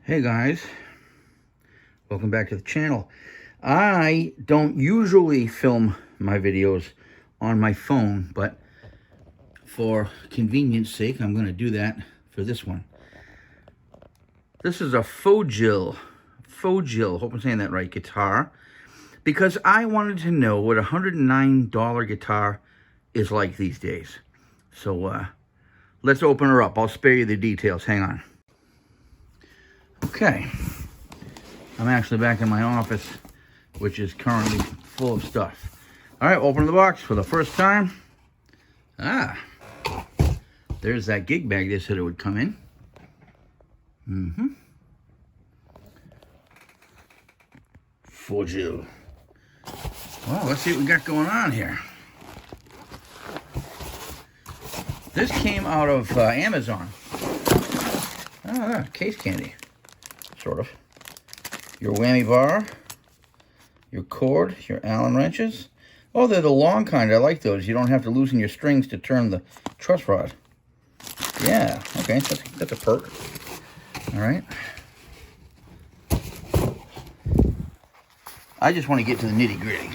Hey guys, welcome back to the channel. I don't usually film my videos on my phone, but for convenience sake, I'm going to do that for this one. This is a Fojill, hope I'm saying that right, guitar, because I wanted to know what a $109 guitar is like these days. So let's open her up. I'll spare you the details. Hang on. Okay. I'm actually back in my office, which is currently full of stuff. All right, open the box for the first time. There's that gig bag they said it would come in. Fojill. Well, let's see what we got going on here. This came out of Amazon. Case candy, sort of. Your whammy bar, your cord, your Allen wrenches. Oh, they're the long kind. I like those. You don't have to loosen your strings to turn the truss rod. Yeah, okay, that's a perk. All right. I just want to get to the nitty-gritty.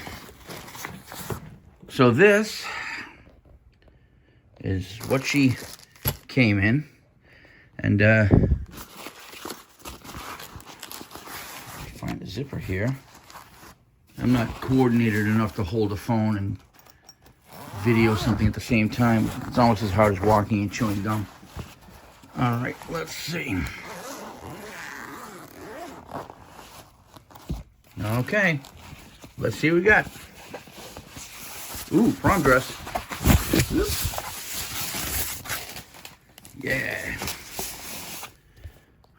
So this is what she came in. And find the zipper here. I'm not coordinated enough to hold a phone and video something at the same time. It's almost as hard as walking and chewing gum. All right, let's see. Okay, let's see what we got. Ooh, prom dress. Yeah.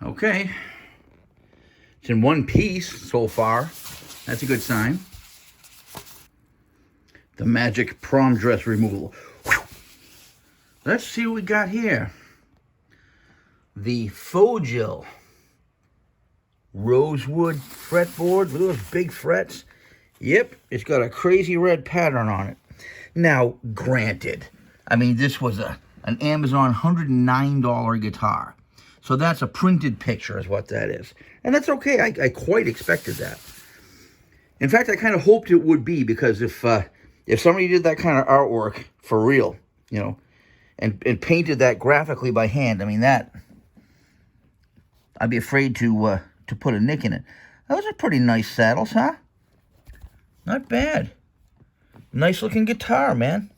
Okay. It's in one piece so far. That's a good sign. The magic prom dress removal. Whew. Let's see what we got here. The Fojill rosewood fretboard with those big frets. Yep, it's got a crazy red pattern on it. Now, granted, I mean, this was an Amazon $109 guitar. So that's a printed picture is what that is. And that's okay. I quite expected that. In fact, I kind of hoped it would be, because if somebody did that kind of artwork for real, you know, and painted that graphically by hand, I mean, that, I'd be afraid to put a nick in it. Those are pretty nice saddles, huh? Not bad. Nice looking guitar, man.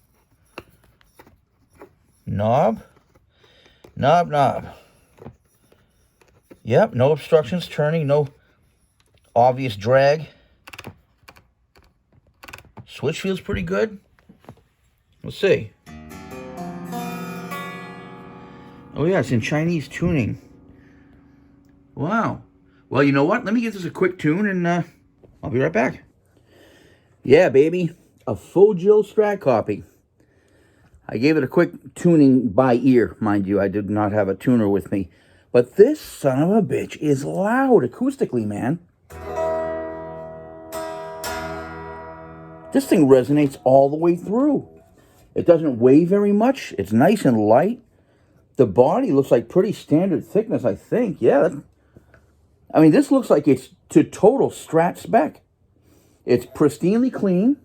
Knob. Yep, no obstructions, turning, no obvious drag. Switch feels pretty good. Let's see. Oh yeah, it's in Chinese tuning. Wow. Well, you know what? Let me give this a quick tune and I'll be right back. Yeah, baby. A Fojill Strat Copy. I gave it a quick tuning by ear, mind you. I did not have a tuner with me. But this son of a bitch is loud acoustically, man. This thing resonates all the way through. It doesn't weigh very much. It's nice and light. The body looks like pretty standard thickness, I think. Yeah. I mean, this looks like it's to total Strat spec. It's pristinely clean.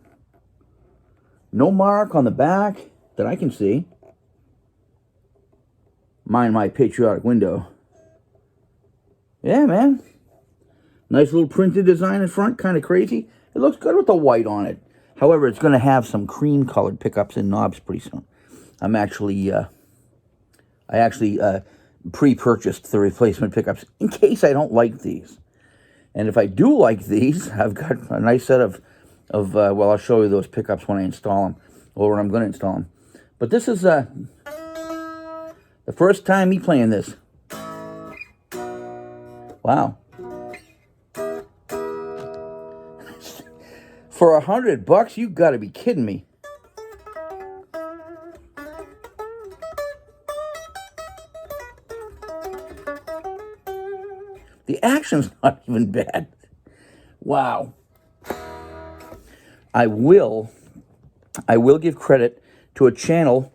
No mark on the back that I can see. Mind my patriotic window. Yeah, man. Nice little printed design in front, kind of crazy. It looks good with the white on it. However, it's going to have some cream-colored pickups and knobs pretty soon. I actually pre-purchased the replacement pickups in case I don't like these. And if I do like these, I've got a nice set of well, I'll show you those pickups when I install them, or when I'm going to install them. But this is the first time me playing this. Wow. For $100, you got to be kidding me. The action's not even bad. Wow. I will give credit to a channel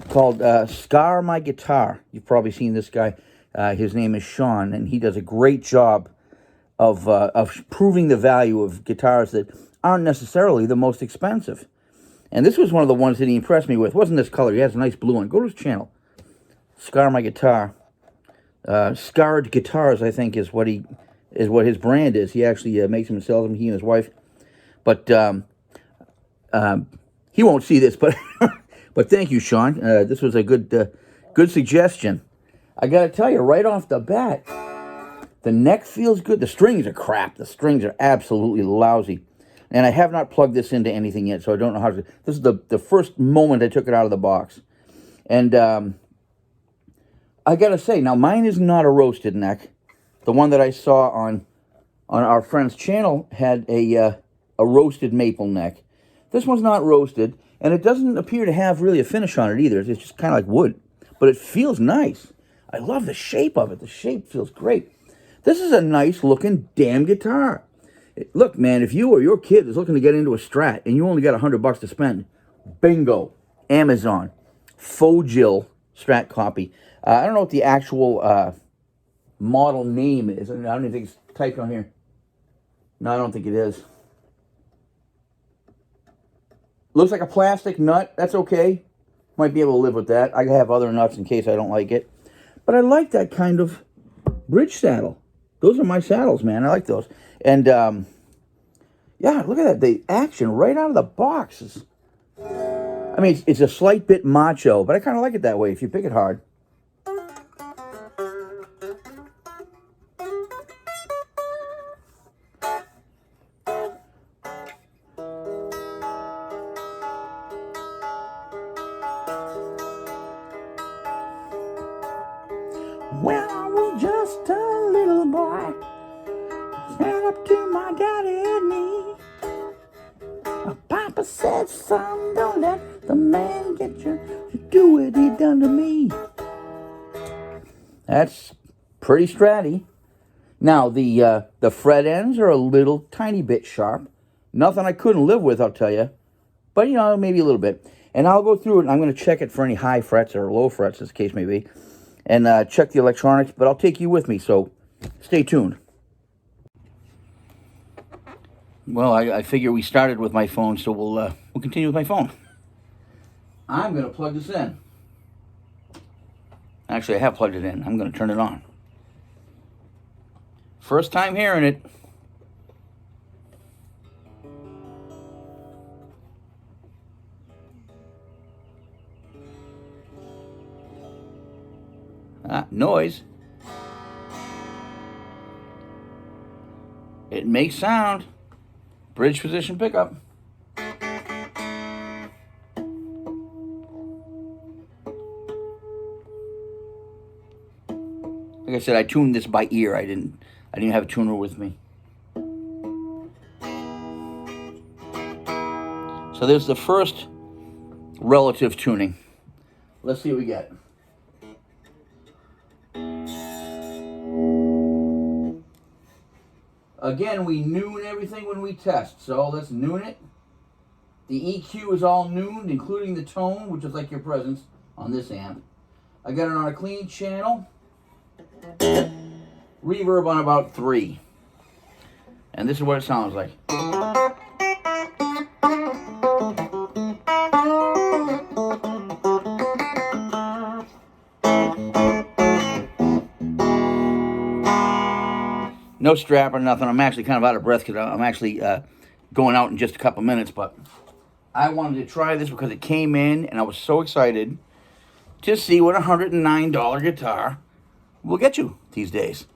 called Scar My Guitar. You've probably seen this guy. His name is Sean, and he does a great job of proving the value of guitars that aren't necessarily the most expensive. And this was one of the ones that he impressed me with. It wasn't this color. He has a nice blue one. Go to his channel. Scar My Guitar. Scarred Guitars, I think, is what his brand is. He actually makes them and sells them, he and his wife. But he won't see this, but but thank you, Sean. This was a good suggestion. I got to tell you, right off the bat, the neck feels good. The strings are crap. The strings are absolutely lousy. And I have not plugged this into anything yet, so I don't know how to. This is the first moment I took it out of the box. And I got to say, now mine is not a roasted neck. The one that I saw on our friend's channel had a roasted maple neck. This one's not roasted, and it doesn't appear to have really a finish on it either. It's just kind of like wood, but it feels nice. I love the shape of it. The shape feels great. This is a nice looking damn guitar. Look, man, if you or your kid is looking to get into a Strat and you only got $100 to spend, bingo, Amazon, Fojill Strat Copy. I don't know what the actual model name is. I don't even think it's typed on here. No, I don't think it is. Looks like a plastic nut. That's okay. Might be able to live with that. I have other nuts in case I don't like it. But I like that kind of bridge saddle. Those are my saddles, man. I like those. And, yeah, look at that. The action right out of the box is... I mean, it's a slight bit macho, but I kind of like it that way if you pick it hard. When I was just a little boy, stand up to my daddy and me. My papa said, son, don't let the man get you. You do what he done to me. That's pretty stratty. Now, the fret ends are a little tiny bit sharp. Nothing I couldn't live with, I'll tell you. But, you know, maybe a little bit. And I'll go through it, and I'm going to check it for any high frets or low frets, as the case may be. And check the electronics, but I'll take you with me, so stay tuned. Well, I figure we started with my phone, so we'll continue with my phone. I'm going to plug this in. Actually, I have plugged it in. I'm going to turn it on. First time hearing it. Noise. It makes sound. Bridge position pickup. Like I said, I tuned this by ear. I didn't have a tuner with me. So there's the first relative tuning. Let's see what we get. Again, we noon everything when we test, so let's noon it. The EQ is all nooned, including the tone, which is like your presence on this amp. I got it on a clean channel. Reverb on about 3. And this is what it sounds like. No strap or nothing. I'm actually kind of out of breath because I'm actually going out in just a couple minutes. But I wanted to try this because it came in, and I was so excited to see what a $109 guitar will get you these days.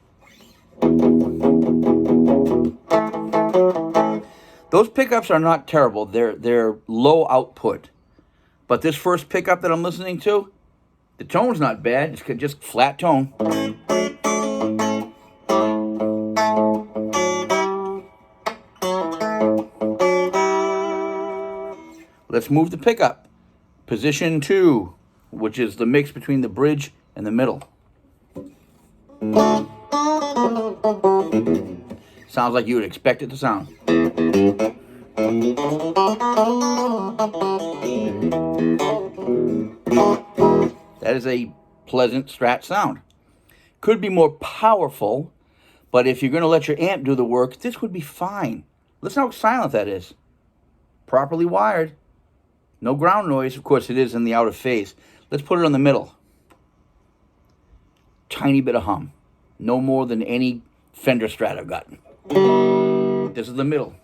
Those pickups are not terrible. They're low output. But this first pickup that I'm listening to, the tone's not bad. It's just flat tone. Let's move the pickup. Position 2, which is the mix between the bridge and the middle. Sounds like you would expect it to sound. That is a pleasant Strat sound. Could be more powerful, but if you're going to let your amp do the work, this would be fine. Listen how silent that is. Properly wired. No ground noise. Of course, it is in the outer phase. Let's put it in the middle. Tiny bit of hum. No more than any Fender Strat I've got. This is the middle.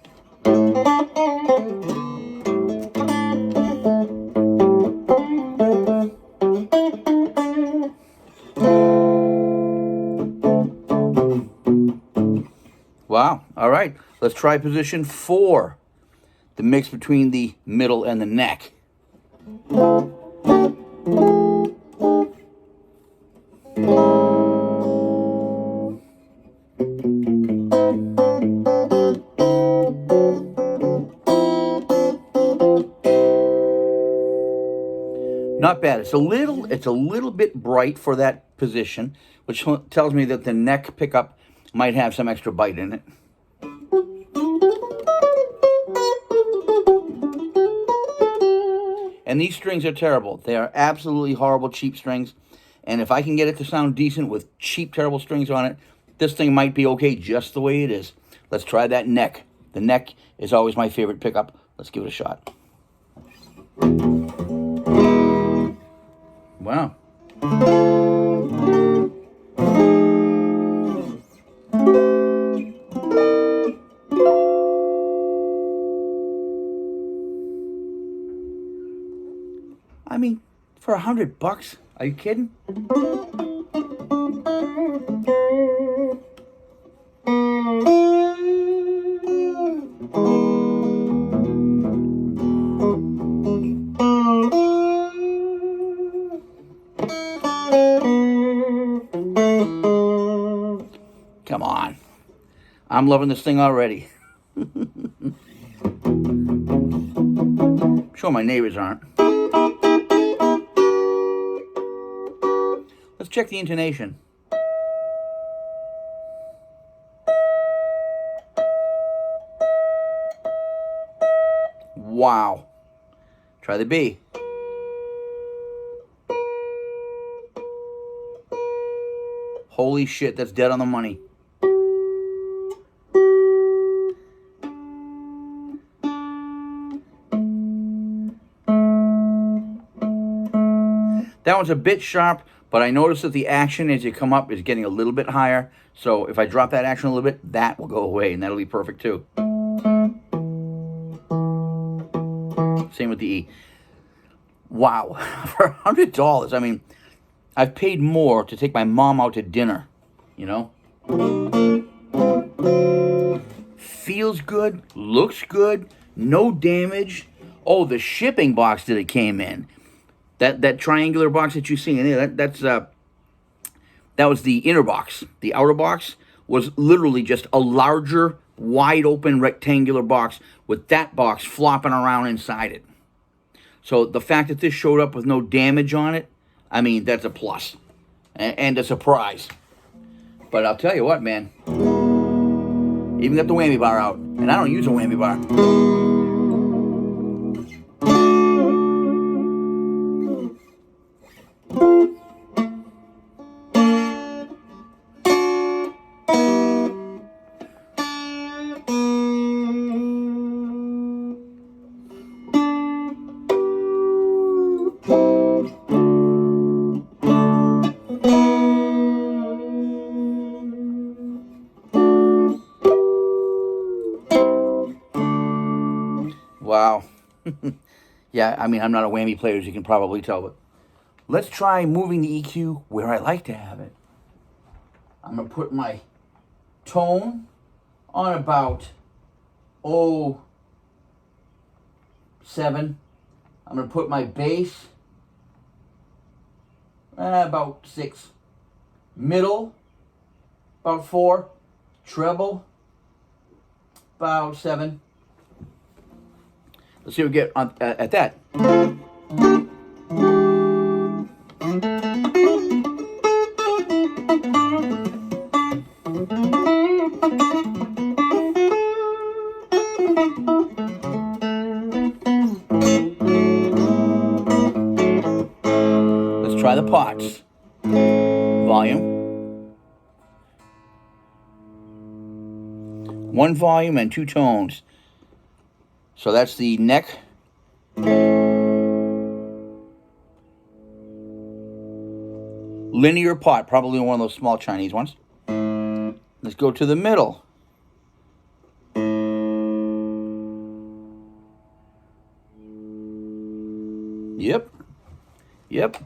Wow. All right. Let's try position 4. The mix between the middle and the neck. Not bad. It's a little bit bright for that position, which tells me that the neck pickup might have some extra bite in it. And these strings are terrible. They are absolutely horrible, cheap strings. And if I can get it to sound decent with cheap, terrible strings on it, this thing might be okay just the way it is. Let's try that neck. The neck is always my favorite pickup. Let's give it a shot. Wow. I mean, for $100, are you kidding? Come on. I'm loving this thing already. Sure my neighbors aren't. Let's check the intonation. Wow. Try the B. Holy shit, that's dead on the money. That one's a bit sharp, but I noticed that the action as you come up is getting a little bit higher. So if I drop that action a little bit, that will go away, and that'll be perfect too. Same with the E. Wow, for $100, I mean, I've paid more to take my mom out to dinner, you know? Feels good, looks good, no damage. Oh, the shipping box that it came in. That triangular box that you see in there, that was the inner box. The outer box was literally just a larger, wide open rectangular box with that box flopping around inside it. So the fact that this showed up with no damage on it, I mean, that's a plus and a surprise. But I'll tell you what, man, even got the whammy bar out, and I don't use a whammy bar. Wow. Yeah, I mean, I'm not a whammy player, as you can probably tell, but let's try moving the EQ where I like to have it. I'm going to put my tone on about, 7. I'm going to put my bass about 6. Middle, about 4. Treble, about 7. Let's see what we get on, at that. Let's try the pots. Volume. 1 volume and 2 tones. So that's the neck. Linear pot, probably one of those small Chinese ones. Let's go to the middle. Yep.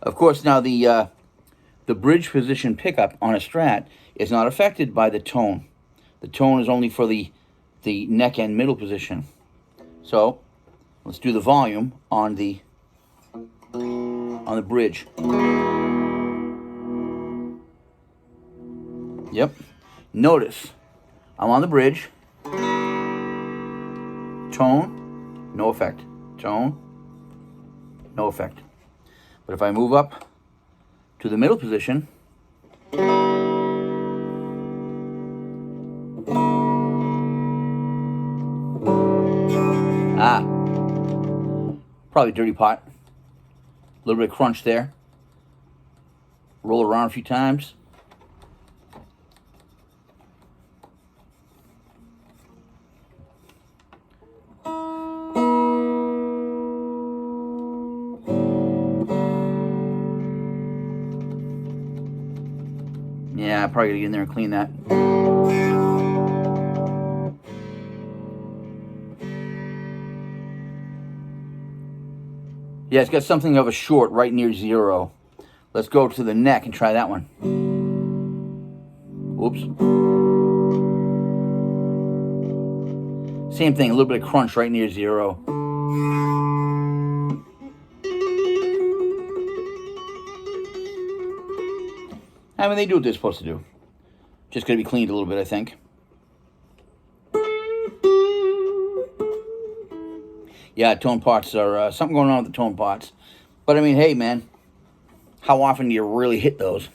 Of course, now the bridge position pickup on a Strat is not affected by the tone. The tone is only for the neck and middle position. So let's do the volume on the bridge. Yep. Notice I'm on the bridge. Tone, no effect. Tone, no effect. But if I move up to the middle position, probably dirty pot. A little bit of crunch there. Roll it around a few times. Yeah, I'm probably gonna get in there and clean that. Yeah, it's got something of a short right near 0. Let's go to the neck and try that one. Oops. Same thing, a little bit of crunch right near 0. I mean, they do what they're supposed to do. Just gonna be cleaned a little bit, I think. Yeah, tone pots are something going on with the tone pots. But I mean, hey, man, how often do you really hit those?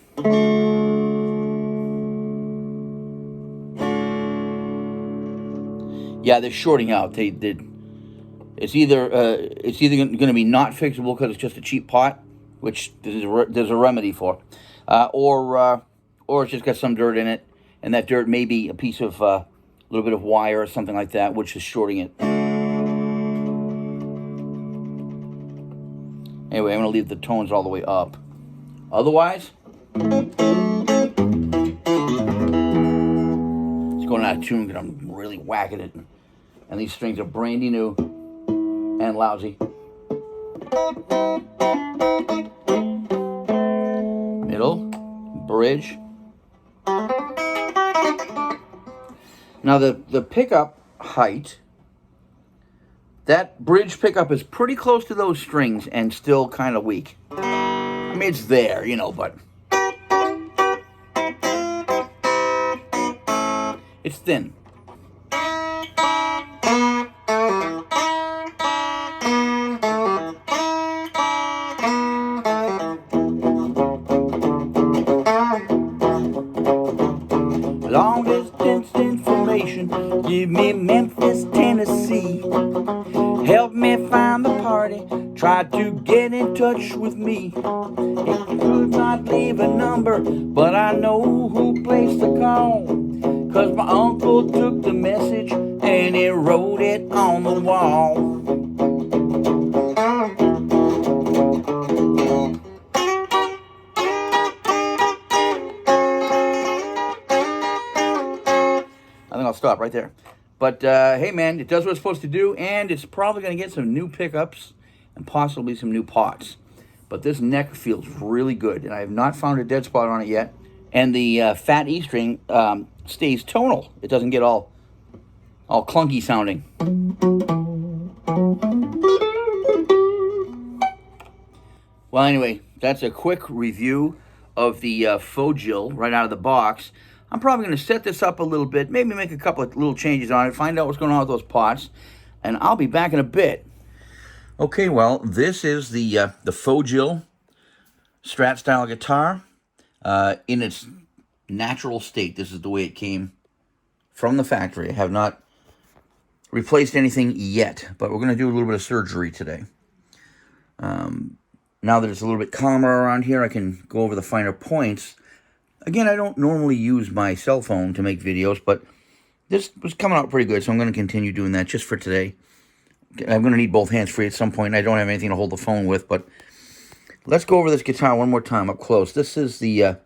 Yeah, they're shorting out. They did. It's either going to be not fixable because it's just a cheap pot, which there's a remedy for, or it's just got some dirt in it, and that dirt may be a piece of a little bit of wire or something like that, which is shorting it. Anyway, I'm going to leave the tones all the way up. Otherwise, it's going out of tune because I'm really whacking it. And these strings are brandy new and lousy. Middle, bridge. Now the pickup height, that bridge pickup is pretty close to those strings and still kind of weak. I mean, it's there, you know, but it's thin. Long distance information, give me Memphis, Tennessee. Help me find the party, try to get in touch with me. It could not leave a number, but I know who placed the call. 'Cause my uncle took the message and he wrote it on the wall. I think I'll stop right there. But hey, man, it does what it's supposed to do, and it's probably going to get some new pickups and possibly some new pots. But this neck feels really good, and I have not found a dead spot on it yet. And the fat E string stays tonal. It doesn't get all clunky sounding. Well, anyway, that's a quick review of the Fojill right out of the box. I'm probably going to set this up a little bit, maybe make a couple of little changes on it, find out what's going on with those pots, and I'll be back in a bit. Okay, well, this is the Fojill Strat style guitar in its natural state. This is the way it came from the factory. I have not replaced anything yet, but we're going to do a little bit of surgery today. Now that it's a little bit calmer around here, I can go over the finer points. Again, I don't normally use my cell phone to make videos, but this was coming out pretty good, so I'm going to continue doing that just for today. I'm going to need both hands free at some point. I don't have anything to hold the phone with, but let's go over this guitar one more time up close. This is the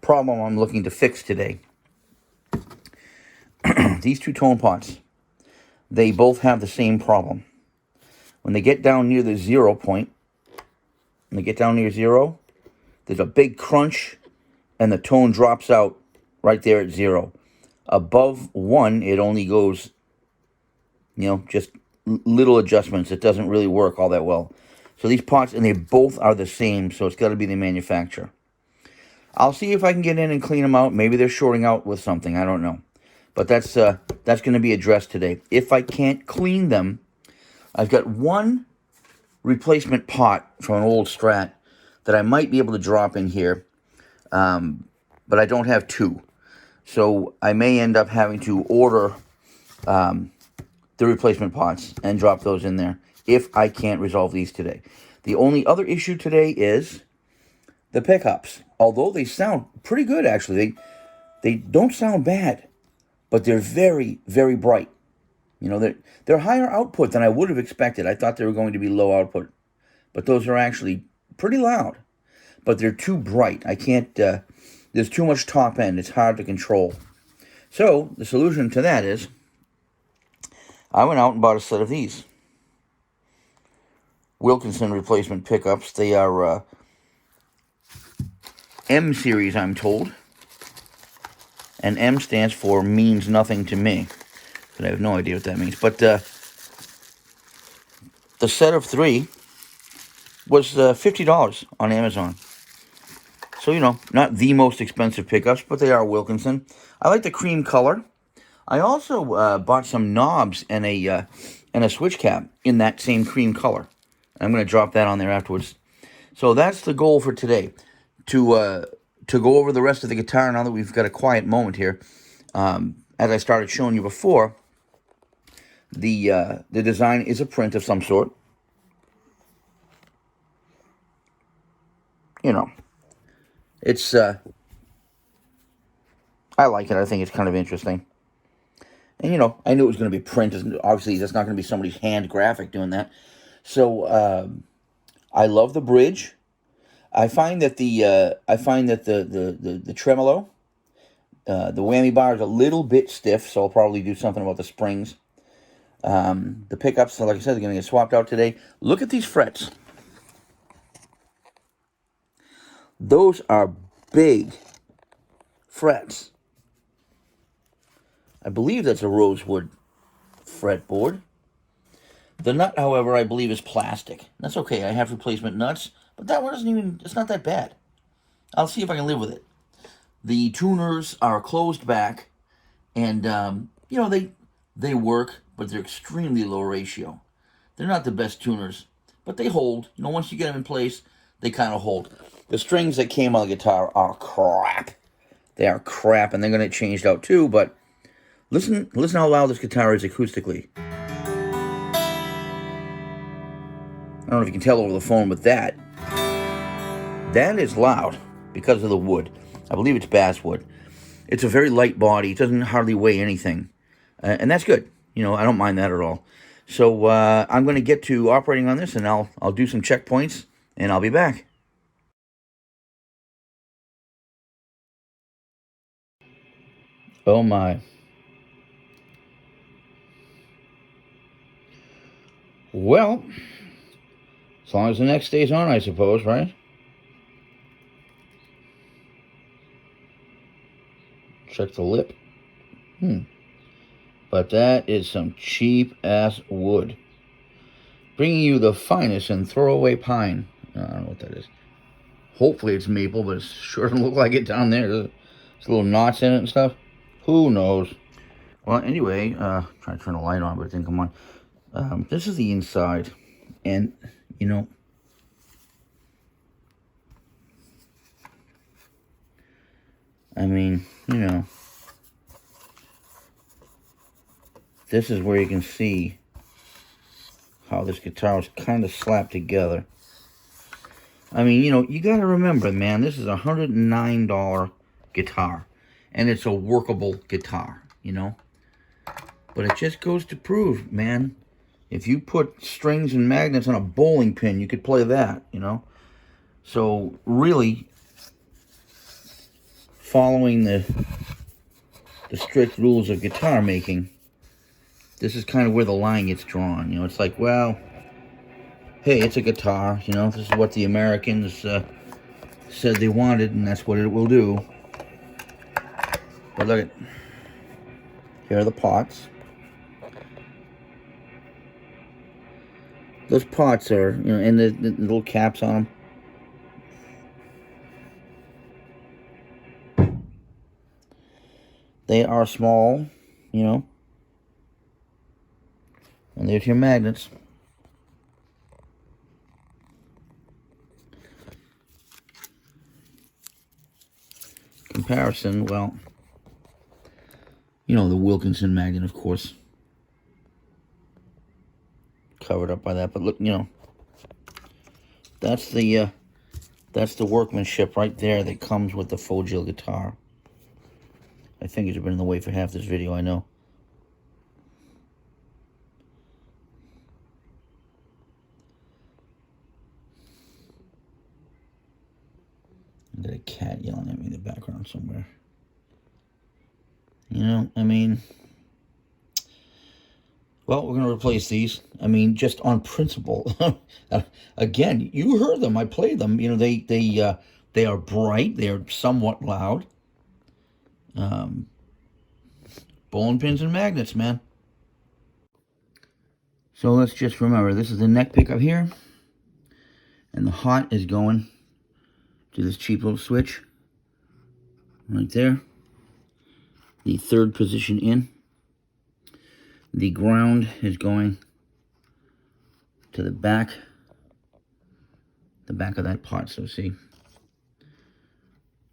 problem I'm looking to fix today. These two tone pots, they both have the same problem. When they get down near the 0 point, when they get down near 0, there's a big crunch, and the tone drops out right there at 0. Above 1, it only goes, just little adjustments. It doesn't really work all that well. So these pots, and they both are the same, so it's got to be the manufacturer. I'll see if I can get in and clean them out. Maybe they're shorting out with something. I don't know. But that's going to be addressed today. If I can't clean them, I've got one replacement pot from an old Strat that I might be able to drop in here, but I don't have two. So I may end up having to order the replacement pots and drop those in there if I can't resolve these today. The only other issue today is the pickups. Although they sound pretty good, actually. They don't sound bad, but they're very, very bright. They're higher output than I would have expected. I thought they were going to be low output, but those are actually pretty loud. But they're too bright. I can't, there's too much top end. It's hard to control. So the solution to that is I went out and bought a set of these Wilkinson replacement pickups. They are M series, I'm told. And M stands for means nothing to me. But I have no idea what that means. But the set of 3 was $50 on Amazon. So, not the most expensive pickups, but they are Wilkinson. I like the cream color. I also bought some knobs and a switch cap in that same cream color. I'm going to drop that on there afterwards. So that's the goal for today, to go over the rest of the guitar now that we've got a quiet moment here. As I started showing you before, the design is a print of some sort. It's I like it. I think it's kind of interesting. And, I knew it was going to be print. Obviously, that's not going to be somebody's hand graphic doing that. So, I love the bridge. I find that the tremolo, the whammy bar is a little bit stiff, so I'll probably do something about the springs. The pickups, like I said, they're going to get swapped out today. Look at these frets. Those are big frets. I believe that's a rosewood fretboard. The nut, however, I believe is plastic. That's okay. I have replacement nuts, but that one it's not that bad. I'll see if I can live with it. The tuners are closed back, and, they work, but they're extremely low ratio. They're not the best tuners, but they hold. Once you get them in place, they kind of hold. The strings that came on the guitar are crap. They are crap, and they're going to get changed out too, but listen how loud this guitar is acoustically. I don't know if you can tell over the phone, but that is loud because of the wood. I believe it's basswood. It's a very light body. It doesn't hardly weigh anything, and that's good. I don't mind that at all. So I'm going to get to operating on this, and I'll do some checkpoints, and I'll be back. Oh my. Well, as long as the neck stays on, I suppose, right? Check the lip. But that is some cheap-ass wood. Bringing you the finest in throwaway pine. I don't know what that is. Hopefully it's maple, but it sure doesn't look like it down there. There's little knots in it and stuff. Who knows? Well, anyway, trying to turn the light on, but it didn't come on. This is the inside. And, I mean, this is where you can see how this guitar is kind of slapped together. I mean, you got to remember, man, this is a $109 guitar, and it's a workable guitar, But it just goes to prove, man, if you put strings and magnets on a bowling pin, you could play that, you know. So really, following the strict rules of guitar making, this is kind of where the line gets drawn. You know, it's like, well, hey, it's a guitar. You know, this is what the Americans said they wanted, and that's what it will do. But look at, here are the pots. Those pots are, you know, and the little caps on them. They are small, you know. And there's your magnets. Comparison, well, you know, the Wilkinson magnet, of course, covered up by that. But look, you know, that's the workmanship right there that comes with the Fojill guitar. My fingers have been in the way for half this video, I know. I got a cat yelling at me in the background somewhere. You know, I mean, well, we're going to replace these. I mean, just on principle. Again, you heard them. I played them. You know, they are bright. They are somewhat loud. Bowling pins and magnets, man. So let's just remember, this is the neck pickup here. And the hot is going to this cheap little switch right there. The third position in. The ground is going to the back of that pot. So see,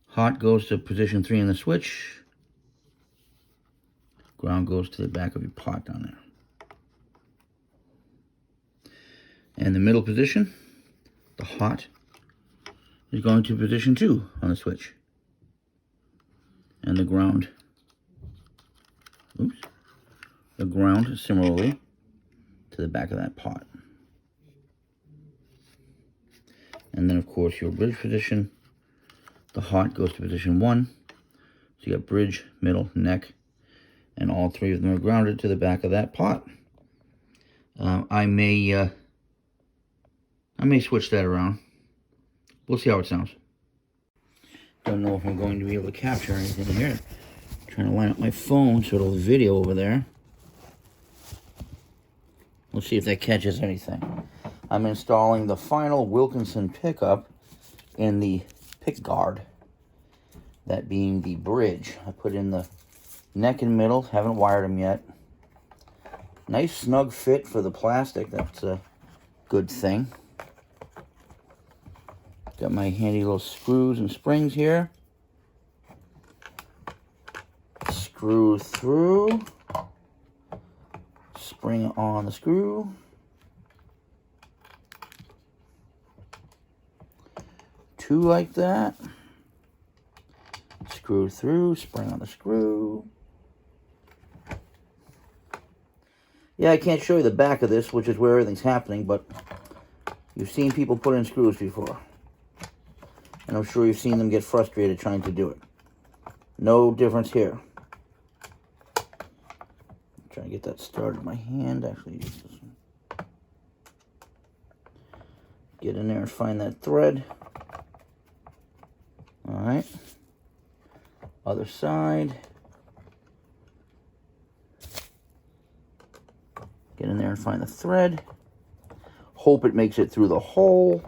hot goes to position 3 in the switch. Ground goes to the back of your pot down there. And the middle position, the hot, is going to position 2 on the switch. And the ground, oops, the ground similarly to the back of that pot. And then, of course, your bridge position, the hot goes to position 1. So you got bridge, middle, neck, and all 3 of them are grounded to the back of that pot. I may switch that around. We'll see how it sounds. Don't know if I'm going to be able to capture anything here. I'm trying to line up my phone so it'll video over there. We'll see if that catches anything. I'm installing the final Wilkinson pickup in the pick guard. That being the bridge. I put in the neck and middle. Haven't wired them yet. Nice snug fit for the plastic. That's a good thing. Got my handy little screws and springs here. Screw through. Spring on the screw. 2 like that. Screw through, spring on the screw. Yeah, I can't show you the back of this, which is where everything's happening, but you've seen people put in screws before. And I'm sure you've seen them get frustrated trying to do it. No difference here. Try to get that started in my hand. Actually, use this one. Get in there and find that thread. All right. Other side. Get in there and find the thread. Hope it makes it through the hole.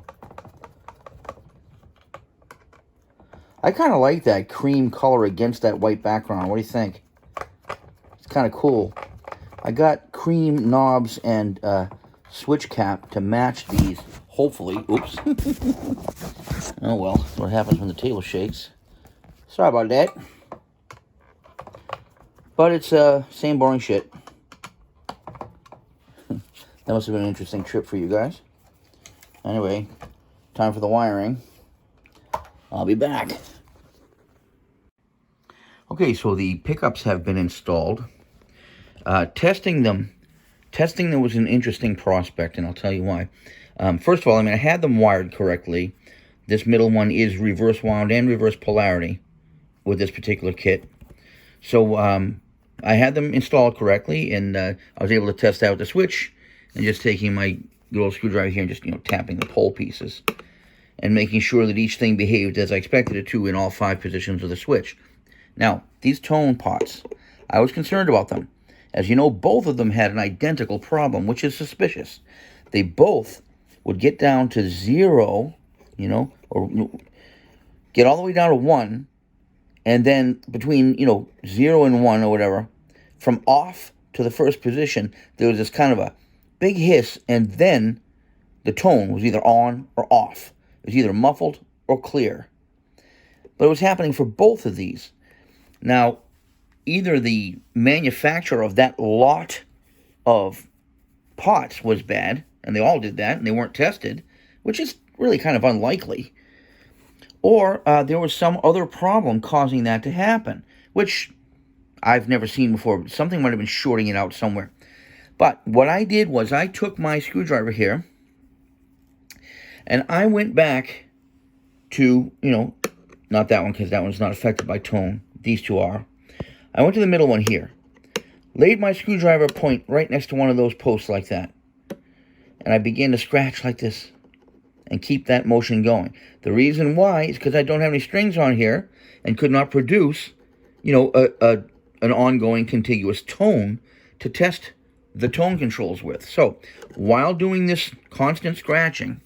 I kind of like that cream color against that white background. What do you think? It's kind of cool. I got cream knobs and switch cap to match these. Hopefully. Oops. Oh well, that's what happens when the table shakes. Sorry about that. But it's same boring shit. That must have been an interesting trip for you guys. Anyway, time for the wiring. I'll be back. Okay, so the pickups have been installed. Testing them was an interesting prospect, and I'll tell you why. First of all, I mean, I had them wired correctly. This middle one is reverse wound and reverse polarity with this particular kit. So I had them installed correctly, and I was able to test out the switch and just taking my good old screwdriver here and just, tapping the pole pieces and making sure that each thing behaved as I expected it to in all 5 positions of the switch. Now, these tone pots, I was concerned about them. As you know, both of them had an identical problem, which is suspicious. They both would get down to 0, or get all the way down to 1, and then between, 0 and 1 or whatever, from off to the first position, there was this kind of a big hiss, and then the tone was either on or off. It was either muffled or clear. But it was happening for both of these. Now, either the manufacturer of that lot of pots was bad, and they all did that, and they weren't tested, which is really kind of unlikely, or there was some other problem causing that to happen, which I've never seen before. But something might have been shorting it out somewhere. But what I did was I took my screwdriver here, and I went back to, not that one, because that one's not affected by tone. These two are. I went to the middle one here, laid my screwdriver point right next to one of those posts like that, and I began to scratch like this and keep that motion going. The reason why is because I don't have any strings on here and could not produce, an ongoing contiguous tone to test the tone controls with. So, while doing this constant scratching,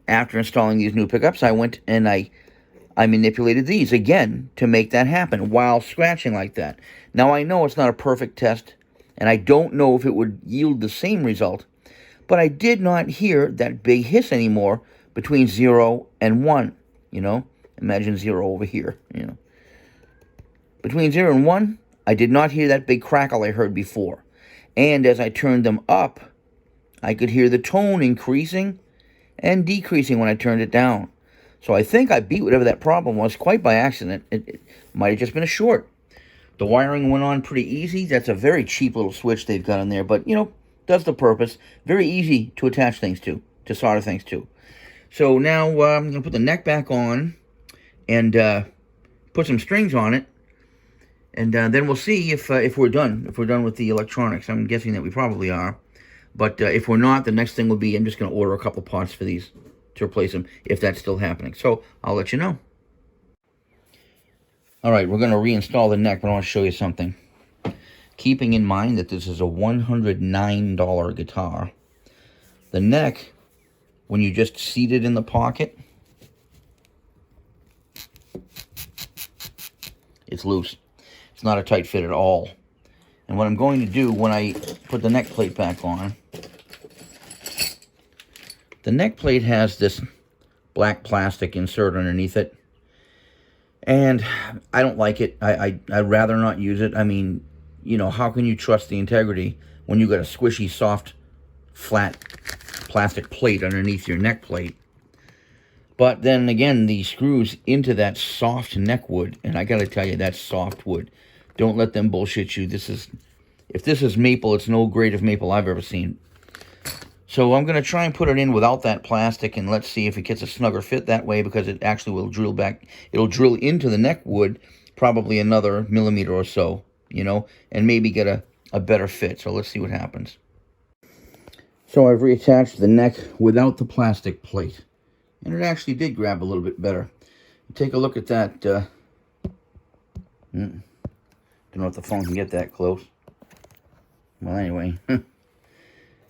after installing these new pickups, I went and I manipulated these again to make that happen while scratching like that. Now, I know it's not a perfect test, and I don't know if it would yield the same result, but I did not hear that big hiss anymore between 0 and 1, Imagine 0 over here, Between 0 and 1, I did not hear that big crackle I heard before. And as I turned them up, I could hear the tone increasing and decreasing when I turned it down. So I think I beat whatever that problem was quite by accident. It might have just been a short. The wiring went on pretty easy. That's a very cheap little switch they've got in there, but, does the purpose. Very easy to attach things to solder things to. So now I'm going to put the neck back on and put some strings on it, and then we'll see if we're done. If we're done with the electronics. I'm guessing that we probably are. But if we're not, the next thing will be I'm just going to order a couple parts for these to replace them, if that's still happening. So I'll let you know. All right, we're going to reinstall the neck, but I want to show you something. Keeping in mind that this is a $109 guitar, the neck, when you just seat it in the pocket, it's loose. It's not a tight fit at all. And what I'm going to do when I put the neck plate back on, the neck plate has this black plastic insert underneath it, and I don't like it. I'd rather not use it. I mean, how can you trust the integrity when you got a squishy, soft, flat plastic plate underneath your neck plate? But then again, the screws into that soft neck wood, and I gotta tell you, that's soft wood. Don't let them bullshit you. If this is maple, it's no grade of maple I've ever seen. So I'm going to try and put it in without that plastic, and let's see if it gets a snugger fit that way, because it actually will drill back. It'll drill into the neck wood probably another millimeter or so, and maybe get a better fit. So let's see what happens. So I've reattached the neck without the plastic plate, and it actually did grab a little bit better. Take a look at that. Don't know if the phone can get that close. Well, anyway,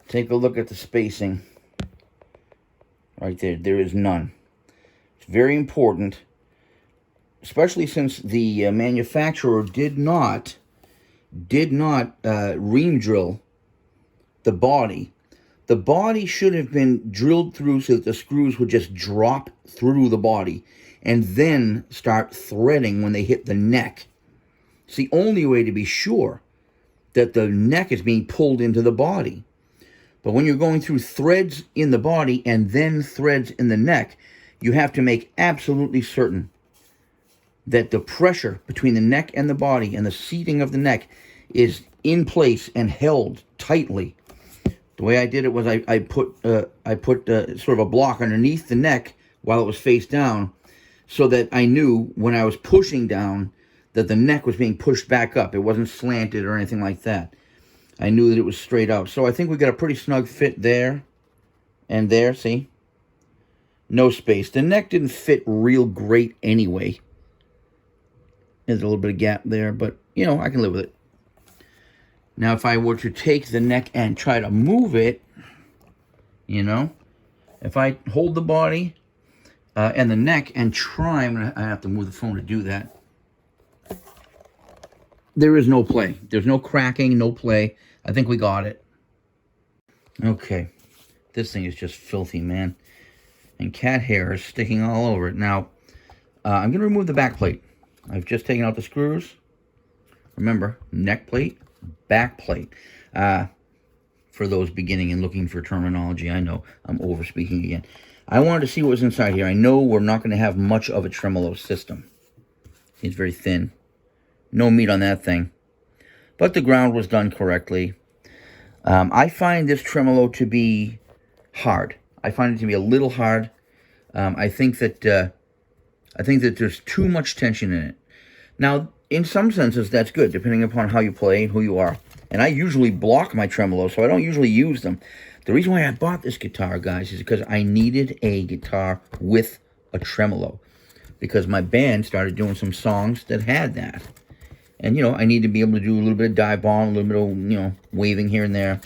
take a look at the spacing. Right there, there is none. It's very important, especially since the manufacturer did not ream drill the body. The body should have been drilled through so that the screws would just drop through the body and then start threading when they hit the neck. It's the only way to be sure that the neck is being pulled into the body. But when you're going through threads in the body and then threads in the neck, you have to make absolutely certain that the pressure between the neck and the body and the seating of the neck is in place and held tightly. The way I did it was I put sort of a block underneath the neck while it was face down, so that I knew when I was pushing down that the neck was being pushed back up. It wasn't slanted or anything like that. I knew that it was straight out. So I think we got a pretty snug fit there and there, see? No space. The neck didn't fit real great anyway. There's a little bit of gap there, but, you know, I can live with it. Now, if I were to take the neck and try to move it, you know, if I hold the body and the neck and try, I have to move the phone to do that. There is no play. There's no cracking, no play. I think we got it. Okay. This thing is just filthy, man. And cat hair is sticking all over it. Now, I'm going to remove the back plate. I've just taken out the screws. Remember, neck plate, back plate. For those beginning and looking for terminology, I know I'm over speaking again. I wanted to see what was inside here. I know we're not going to have much of a tremolo system. It's very thin. No meat on that thing. But the ground was done correctly. I find this tremolo to be hard. I find it to be a little hard. I think that there's too much tension in it. Now, in some senses, that's good, depending upon how you play and who you are. And I usually block my tremolo, so I don't usually use them. The reason why I bought this guitar, guys, is because I needed a guitar with a tremolo. Because my band started doing some songs that had that. And, you know, I need to be able to do a little bit of dive bomb, a little bit of, you know, waving here and there.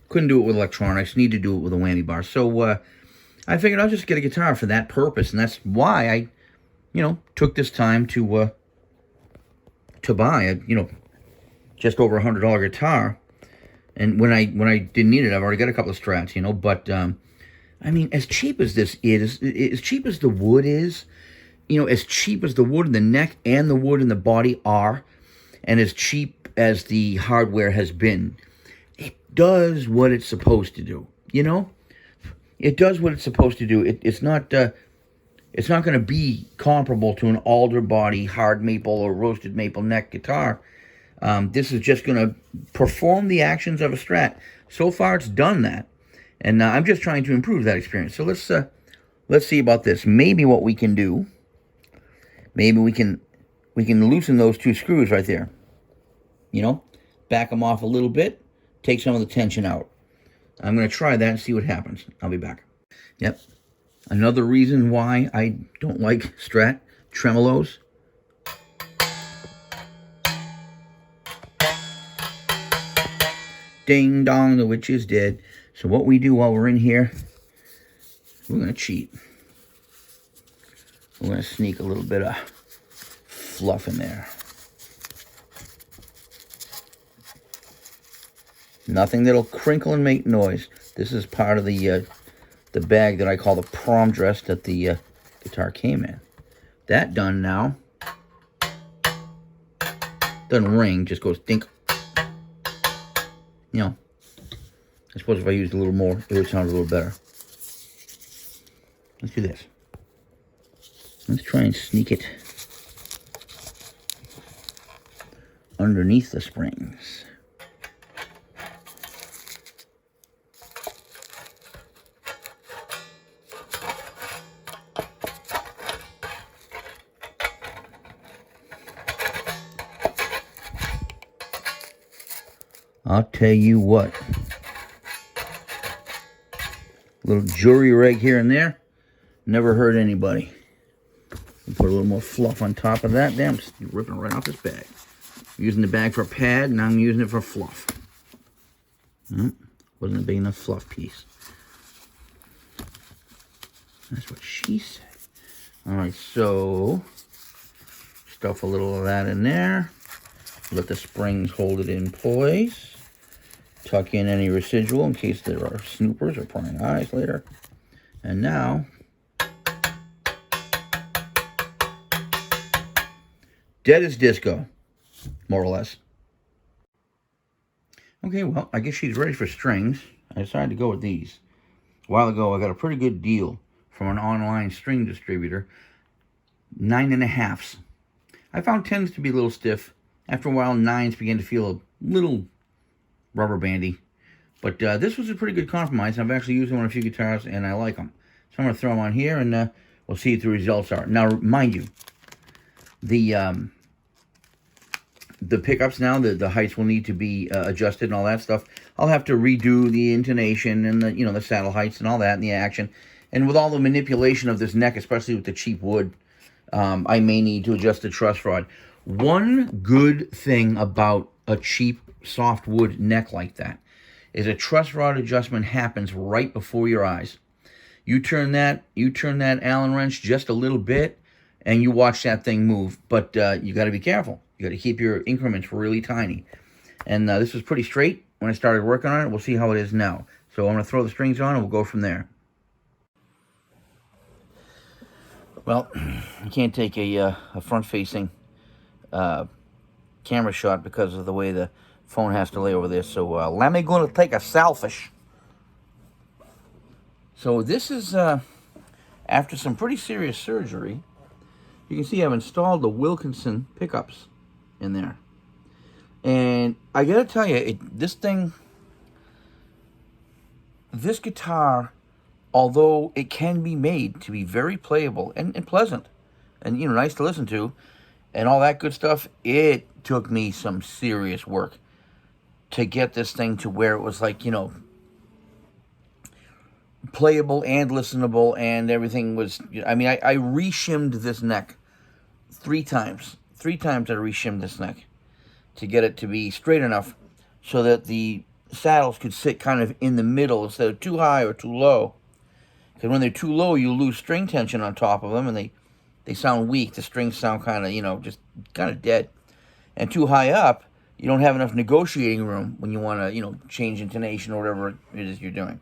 Couldn't do it with electronics. Need to do it with a whammy bar. So, I figured I'll just get a guitar for that purpose. And that's why I, you know, took this time to buy a, you know, just over $100 guitar. And when I didn't need it, I've already got a couple of Strats, you know. But, I mean, as cheap as this is, as cheap as the wood is, you know, as cheap as the wood in the neck and the wood in the body are, and as cheap as the hardware has been, it does what it's supposed to do, you know? It does what it's supposed to do. It's not going to be comparable to an alder body, hard maple, or roasted maple neck guitar. This is just going to perform the actions of a Strat. So far, it's done that. And I'm just trying to improve that experience. So let's see about this. Maybe what we can do, maybe we can loosen those two screws right there. You know, back them off a little bit, take some of the tension out. I'm going to try that and see what happens. I'll be back. Yep. Another reason why I don't like Strat tremolos. Ding dong, the witch is dead. So what we do while we're in here, we're going to cheat. We're going to sneak a little bit of fluff in there. Nothing that'll crinkle and make noise. This is part of the bag that I call the prom dress that the guitar came in. That done now. Doesn't ring, just goes dink. You know, I suppose if I used a little more, it would sound a little better. Let's do this. Let's try and sneak it underneath the springs. I'll tell you what. Little jury rig here and there. Never hurt anybody. Put a little more fluff on top of that. Damn, you're ripping right off this bag. I'm using the bag for a pad, and I'm using it for fluff. Wasn't a big enough fluff piece. That's what she said. Alright, so stuff a little of that in there. Let the springs hold it in place. Tuck in any residual in case there are snoopers or prying eyes later. And now, dead as disco, more or less. Okay, well, I guess she's ready for strings. I decided to go with these. A while ago, I got a pretty good deal from an online string distributor. 9.5s. I found 10s to be a little stiff. After a while, 9s began to feel little rubber bandy. But this was a pretty good compromise. I've actually used them on a few guitars, and I like them. So I'm going to throw them on here, and we'll see what the results are. Now, mind you, the pickups now, the heights will need to be adjusted and all that stuff. I'll have to redo the intonation and the, the saddle heights and all that and the action. And with all the manipulation of this neck, especially with the cheap wood, I may need to adjust the truss rod. One good thing about a cheap softwood neck like that is a truss rod adjustment happens right before your eyes. You turn that Allen wrench just a little bit, and you watch that thing move. But you got to be careful. You got to keep your increments really tiny. And this was pretty straight when I started working on it. We'll see how it is now. So I'm going to throw the strings on, and we'll go from there. Well, you can't take a front-facing camera shot because of the way the phone has to lay over there. So let me go to take a selfish. So this is after some pretty serious surgery. You can see I've installed the Wilkinson pickups in there. And I gotta tell you, this guitar, although it can be made to be very playable and pleasant and, nice to listen to and all that good stuff, it took me some serious work to get this thing to where it was like, playable and listenable, and everything was, I reshimmed this neck 3 times. 3 times I reshimmed this neck to get it to be straight enough so that the saddles could sit kind of in the middle instead of too high or too low. Because when they're too low, you lose string tension on top of them, and they sound weak. The strings sound kind of, just kind of dead. And too high up, you don't have enough negotiating room when you want to, change intonation or whatever it is you're doing.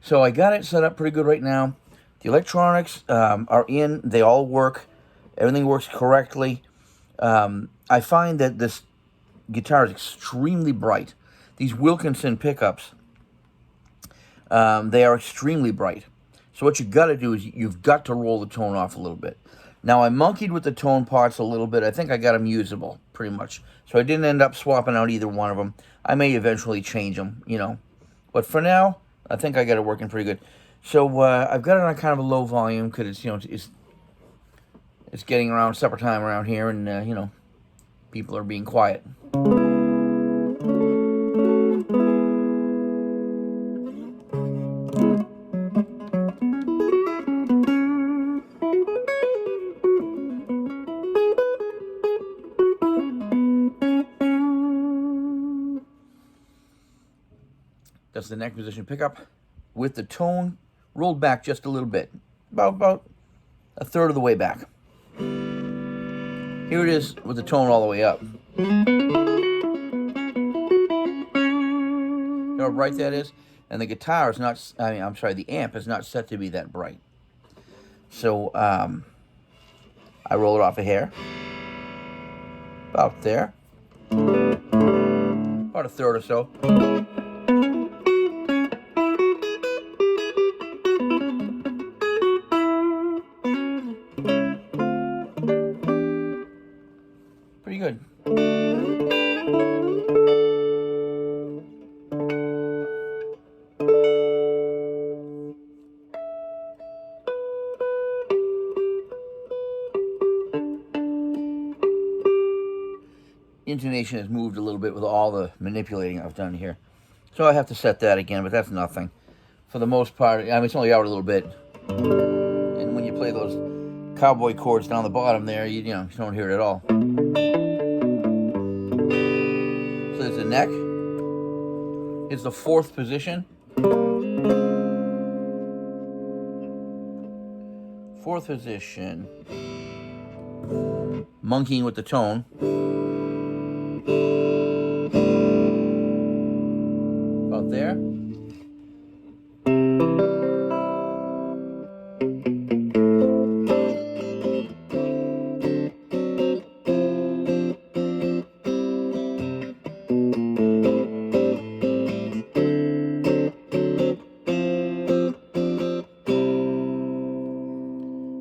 So I got it set up pretty good right now. The electronics are in. They all work. Everything works correctly. I find that this guitar is extremely bright. These Wilkinson pickups, they are extremely bright. So what you got to do is you've got to roll the tone off a little bit. Now, I monkeyed with the tone parts a little bit. I think I got them usable, pretty much. So I didn't end up swapping out either one of them. I may eventually change them, But for now, I think I got it working pretty good. So I've got it on kind of a low volume because it's getting around supper time around here, and people are being quiet. That's the neck position pickup with the tone rolled back just a little bit, about a third of the way back. Here it is with the tone all the way up. You know how bright that is? And the guitar is not, the amp is not set to be that bright. So I roll it off a hair, about there, about a third or so. Pretty good. Intonation has moved a little bit with all the manipulating I've done here. So I have to set that again, but that's nothing. For the most part, it's only out a little bit. And when you play those cowboy chords down the bottom there, you don't hear it at all. So there's the neck. It's the 4th position. 4th position. Monkeying with the tone. About there.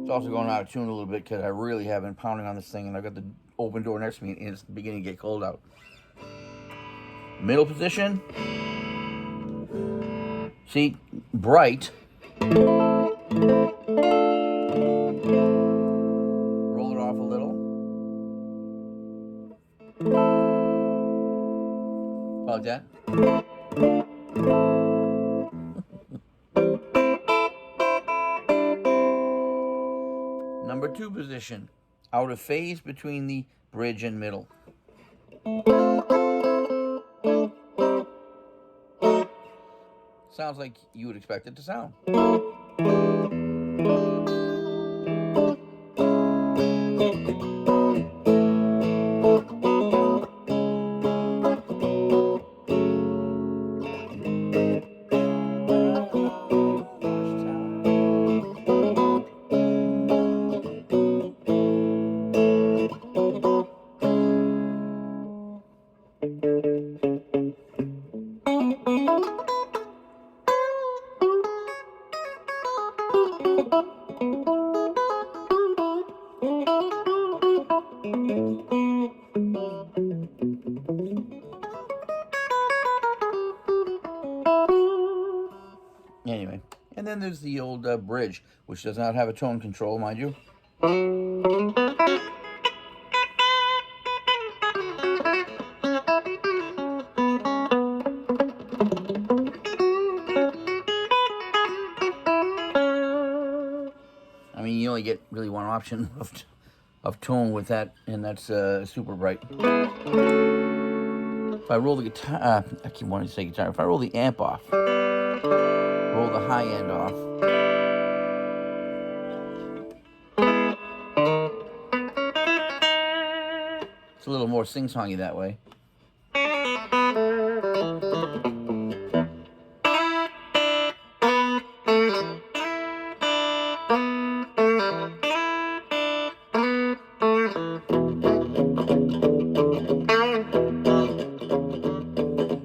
It's also going out of tune a little bit because I really have been pounding on this thing, and I've got the open door next to me, and it's beginning to get cold out. Middle position. See, bright. Roll it off a little. Like that. Number 2 position. Out of phase between the bridge and middle. Sounds like you would expect it to sound. Anyway, and then there's the old bridge, which does not have a tone control, mind you. I mean, you only get really one option of tone with that, and that's super bright. If I roll the guitar, I keep wanting to say guitar. If I roll the amp off, roll the high end off, it's a little more sing-songy that way.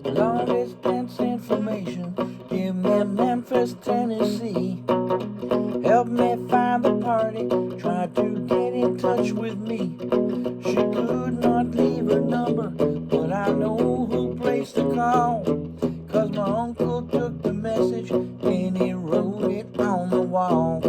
Long distance information, give me Memphis, Tennessee. Help me find the party, try to get in touch with me. She could not leave her number, but I know who placed the call. 'Cause my uncle took the message and he wrote it on the wall.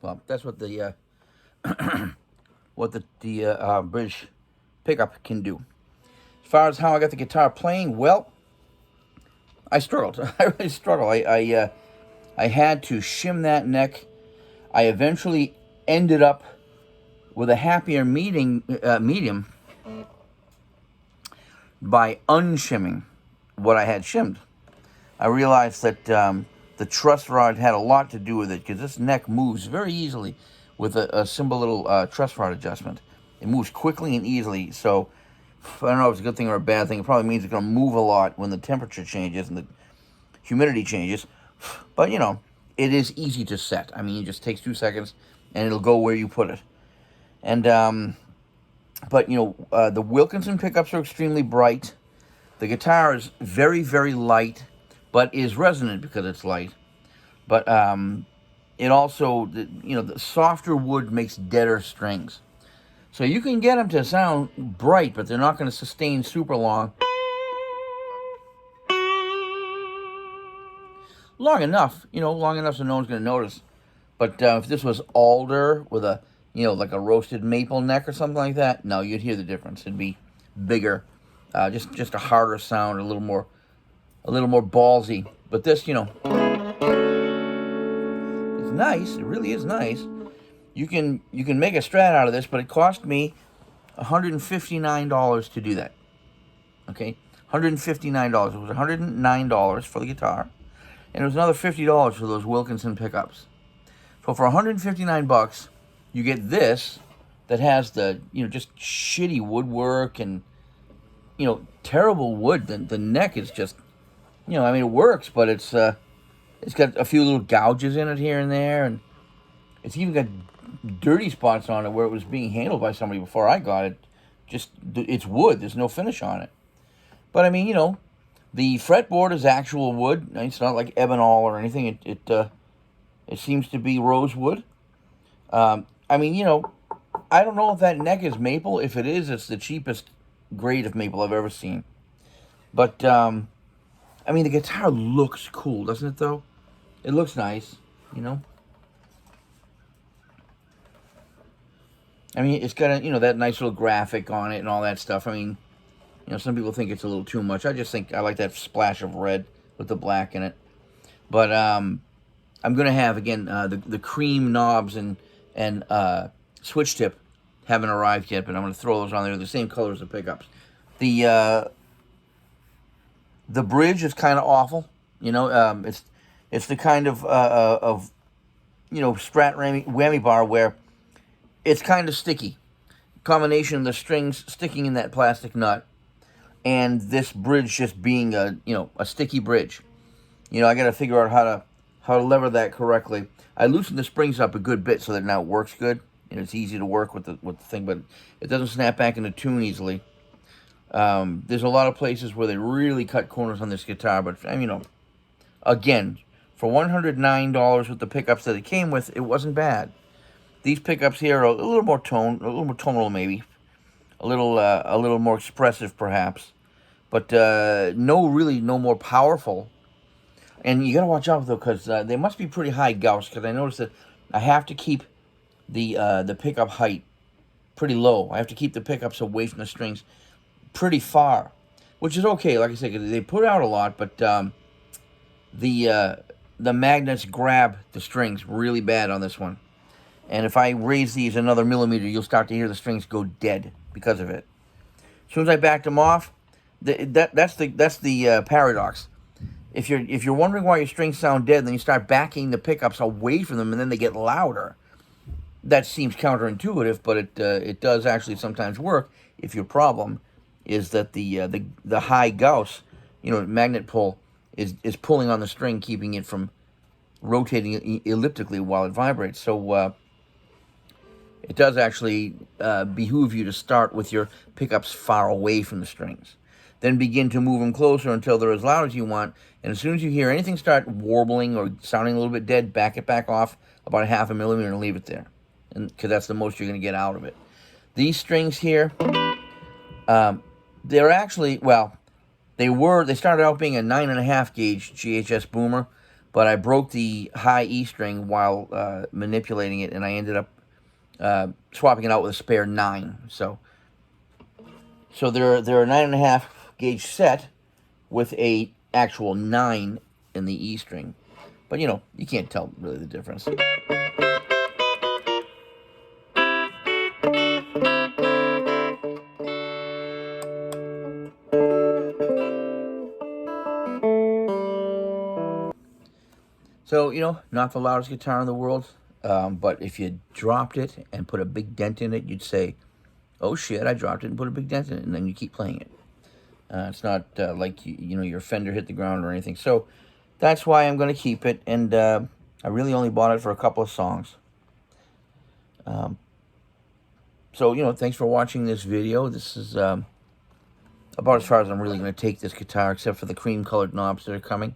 Well, that's what the bridge pickup can do. As far as how I got the guitar playing, well, I struggled. I really struggled. I had to shim that neck. I eventually ended up with a happier medium by unshimming what I had shimmed. I realized that the truss rod had a lot to do with it, because this neck moves very easily with a simple little truss rod adjustment. It moves quickly and easily, so I don't know if it's a good thing or a bad thing. It probably means it's going to move a lot when the temperature changes and the humidity changes. But, you know, it is easy to set. I mean, it just takes 2 seconds, and it'll go where you put it. And, but, you know, the Wilkinson pickups are extremely bright. The guitar is very, very light, but is resonant because it's light. But it also, you know, the softer wood makes deader strings. So you can get them to sound bright, but they're not going to sustain super long. Long enough, you know, long enough so no one's going to notice. But if this was alder with a, you know, like a roasted maple neck or something like that, no, you'd hear the difference. It'd be bigger, just a harder sound, a little more ballsy. But this, you know, it's nice. It really is nice. You can make a Strat out of this, but it cost me $159 to do that. Okay, $159. It was $109 for the guitar, And it was another $50 for those Wilkinson pickups. So for 159 bucks, you get this that has the, just shitty woodwork and, terrible wood. The neck is just, I mean, it works, but it's got a few little gouges in it here and there, and it's even got dirty spots on it where it was being handled by somebody before I got it. Just, it's wood. There's no finish on it. But, I mean, the fretboard is actual wood. It's not like ebonol or anything. It seems to be rosewood. I mean, I don't know if that neck is maple. If it is, it's the cheapest grade of maple I've ever seen. But, I mean, the guitar looks cool, doesn't it, though? It looks nice, I mean, it's got that nice little graphic on it and all that stuff. I mean, some people think it's a little too much. I just think I like that splash of red with the black in it. But I'm gonna have again the cream knobs and switch tip haven't arrived yet, but I'm gonna throw those on there. The same color as the pickups. The bridge is kind of awful. It's the kind of Strat whammy bar where it's kind of sticky. Combination of the strings sticking in that plastic nut and this bridge just being a sticky bridge. I got to figure out how to lever that correctly. I loosened the springs up a good bit so that now it works good and it's easy to work with the thing, but it doesn't snap back into tune easily. There's a lot of places where they really cut corners on this guitar, but again, for $109 with the pickups that it came with, it wasn't bad. These pickups here are a little more tonal maybe, a little more expressive perhaps, but no more powerful. And you gotta watch out though, because they must be pretty high gauss. Because I noticed that I have to keep the pickup height pretty low. I have to keep the pickups away from the strings pretty far, which is okay. Like I said, they put out a lot, but the magnets grab the strings really bad on this one. And if I raise these another millimeter, you'll start to hear the strings go dead because of it. As soon as I backed them off, that's the paradox. If you're wondering why your strings sound dead, then you start backing the pickups away from them, and then they get louder. That seems counterintuitive, but it does actually sometimes work. If your problem is that the high gauss, magnet pull is pulling on the string, keeping it from rotating elliptically while it vibrates. So it does actually behoove you to start with your pickups far away from the strings. Then begin to move them closer until they're as loud as you want. And as soon as you hear anything start warbling or sounding a little bit dead, back it back off about 1/2 millimeter and leave it there. Because that's the most you're going to get out of it. These strings here, they're actually, they started out being a 9.5 gauge GHS boomer, but I broke the high E string while manipulating it, and I ended up swapping it out with a spare 9. So they're a 9.5 gauge set with a actual 9 in the E string. But you can't tell really the difference. So, not the loudest guitar in the world, but if you dropped it and put a big dent in it, you'd say, oh shit, I dropped it and put a big dent in it, and then you keep playing it. It's not like, your fender hit the ground or anything. So that's why I'm going to keep it, and I really only bought it for a couple of songs. So, thanks for watching this video. This is about as far as I'm really going to take this guitar, except for the cream-colored knobs that are coming.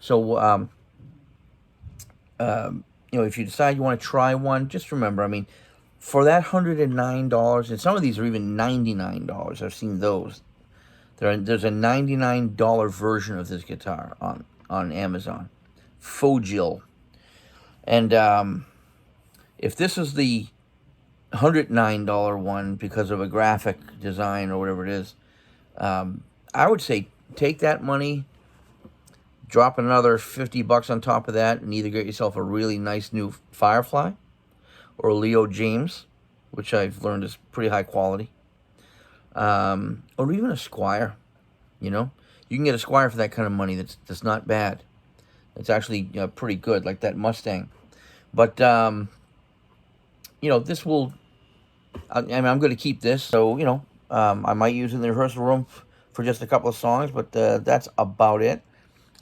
So, if you decide you want to try one, just remember, I mean, for that $109, and some of these are even $99, I've seen those. There's a $99 version of this guitar on Amazon, Fojill. And if this is the $109 one because of a graphic design or whatever it is, I would say take that money, drop another $50 on top of that, and either get yourself a really nice new Firefly or a Leo James, which I've learned is pretty high quality, or even a Squire. You can get a Squire for that kind of money. That's not bad. It's actually pretty good, like that Mustang. But this will. I mean, I'm going to keep this, so I might use it in the rehearsal room for just a couple of songs, but that's about it.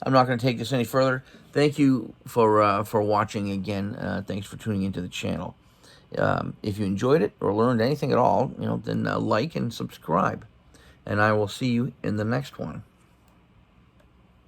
I'm not going to take this any further. Thank you for watching again. Thanks for tuning into the channel. If you enjoyed it or learned anything at all, then like and subscribe. And I will see you in the next one.